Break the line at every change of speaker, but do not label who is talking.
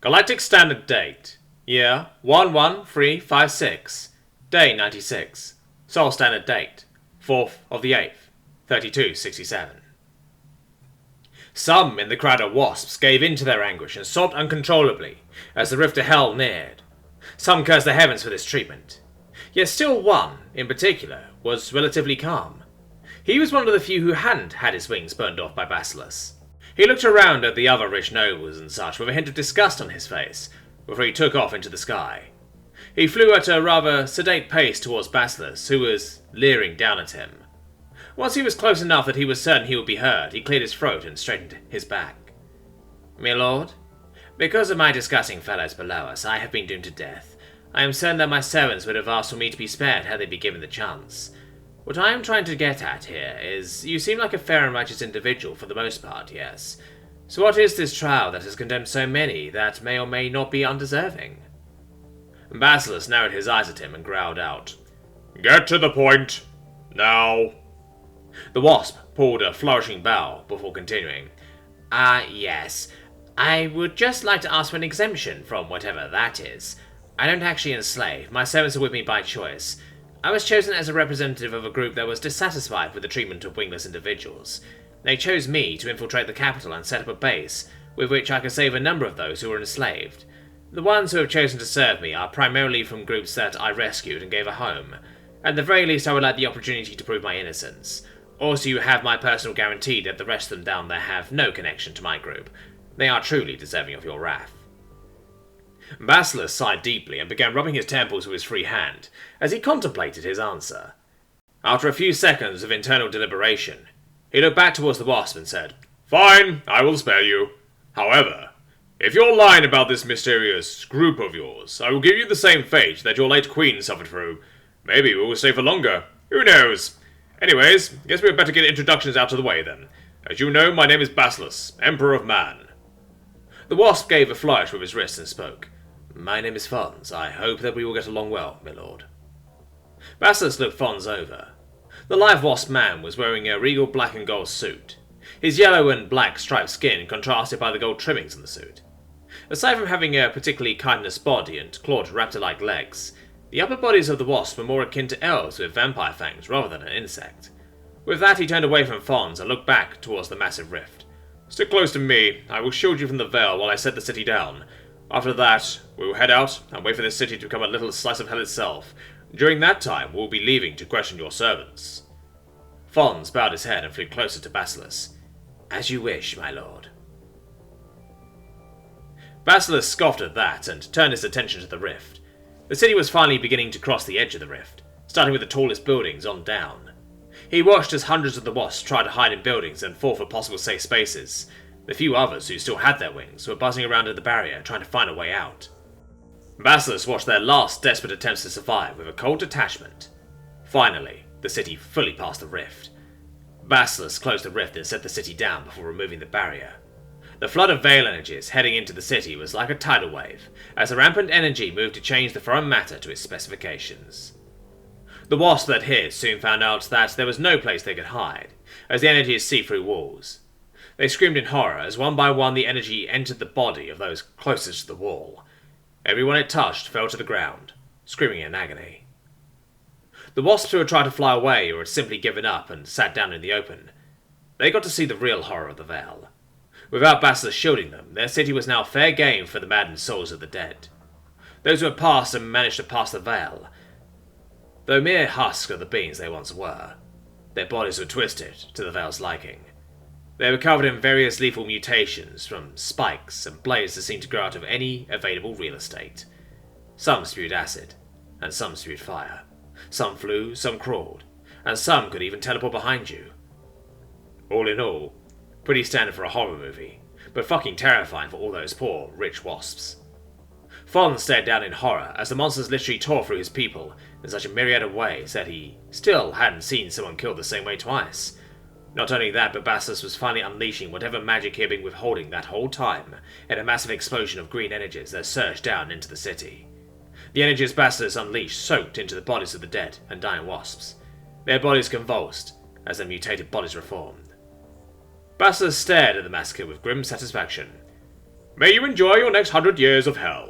Galactic Standard Date. Year 11356. Day 96. Sol Standard Date. 4th of the 8th. 3267. Some in the crowd of wasps gave in to their anguish and sobbed uncontrollably as the rift to hell neared. Some cursed the heavens for this treatment. Yet still one, in particular, was relatively calm. He was one of the few who hadn't had his wings burned off by Basileus. He looked around at the other rich nobles and such with a hint of disgust on his face, before he took off into the sky. He flew at a rather sedate pace towards Basileus, who was leering down at him. Once he was close enough that he was certain he would be heard, he cleared his throat and straightened his back. "My lord, because of my disgusting fellows below us, I have been doomed to death. I am certain that my servants would have asked for me to be spared had they been given the chance. What I am trying to get at here is, you seem like a fair and righteous individual for the most part, yes. So what is this trial that has condemned so many that may or may not be undeserving?" Basileus narrowed his eyes at him and growled out, "Get to the point. Now." The wasp pulled a flourishing bow before continuing. Yes. I would just like to ask for an exemption from whatever that is. I don't actually enslave. My servants are with me by choice. I was chosen as a representative of a group that was dissatisfied with the treatment of wingless individuals. They chose me to infiltrate the capital and set up a base, with which I could save a number of those who were enslaved. The ones who have chosen to serve me are primarily from groups that I rescued and gave a home. At the very least, I would like the opportunity to prove my innocence. Also, you have my personal guarantee that the rest of them down there have no connection to my group. They are truly deserving of your wrath." Basileus sighed deeply and began rubbing his temples with his free hand, as he contemplated his answer. After a few seconds of internal deliberation, he looked back towards the wasp and said, "Fine, I will spare you. However, if you're lying about this mysterious group of yours, I will give you the same fate that your late queen suffered through. Maybe we will stay for longer. Who knows? Anyways, guess we had better get introductions out of the way then. As you know, my name is Basileus, Emperor of Man." The wasp gave a flourish with his wrist and spoke. "My name is Fons. I hope that we will get along well, my lord." Basileus looked Fons over. The live wasp man was wearing a regal black and gold suit. His yellow and black striped skin contrasted by the gold trimmings on the suit. Aside from having a particularly chitinous body and clawed raptor-like legs, the upper bodies of the wasp were more akin to elves with vampire fangs rather than an insect. With that, he turned away from Fons and looked back towards the massive rift. "Stick close to me. I will shield you from the veil while I set the city down. After that, we will head out and wait for this city to become a little slice of hell itself. During that time, we will be leaving to question your servants." Fons bowed his head and flew closer to Basileus. "As you wish, my lord." Basileus scoffed at that and turned his attention to the rift. The city was finally beginning to cross the edge of the rift, starting with the tallest buildings on down. He watched as hundreds of the wasps tried to hide in buildings and fought for possible safe spaces. The few others who still had their wings were buzzing around at the barrier trying to find a way out. Basileus watched their last desperate attempts to survive with a cold detachment. Finally, the city fully passed the rift. Basileus closed the rift and set the city down before removing the barrier. The flood of veil energies heading into the city was like a tidal wave, as the rampant energy moved to change the foreign matter to its specifications. The wasps that hid soon found out that there was no place they could hide, as the energies see through walls. They screamed in horror as one by one the energy entered the body of those closest to the wall. Everyone it touched fell to the ground, screaming in agony. The wasps who had tried to fly away or had simply given up and sat down in the open, they got to see the real horror of the veil. Without Basileus shielding them, their city was now fair game for the maddened souls of the dead. Those who had passed and managed to pass the veil, though mere husks of the beings they once were, their bodies were twisted to the veil's liking. They were covered in various lethal mutations, from spikes and blades that seemed to grow out of any available real estate. Some spewed acid, and some spewed fire. Some flew, some crawled, and some could even teleport behind you. All in all, pretty standard for a horror movie, but fucking terrifying for all those poor, rich wasps. Fons stared down in horror as the monsters literally tore through his people in such a myriad of ways that he still hadn't seen someone killed the same way twice. Not only that, but Basileus was finally unleashing whatever magic he had been withholding that whole time in a massive explosion of green energies that surged down into the city. The energies Basileus unleashed soaked into the bodies of the dead and dying wasps. Their bodies convulsed as their mutated bodies reformed. Basileus stared at the massacre with grim satisfaction. May you enjoy your next 100 years of hell.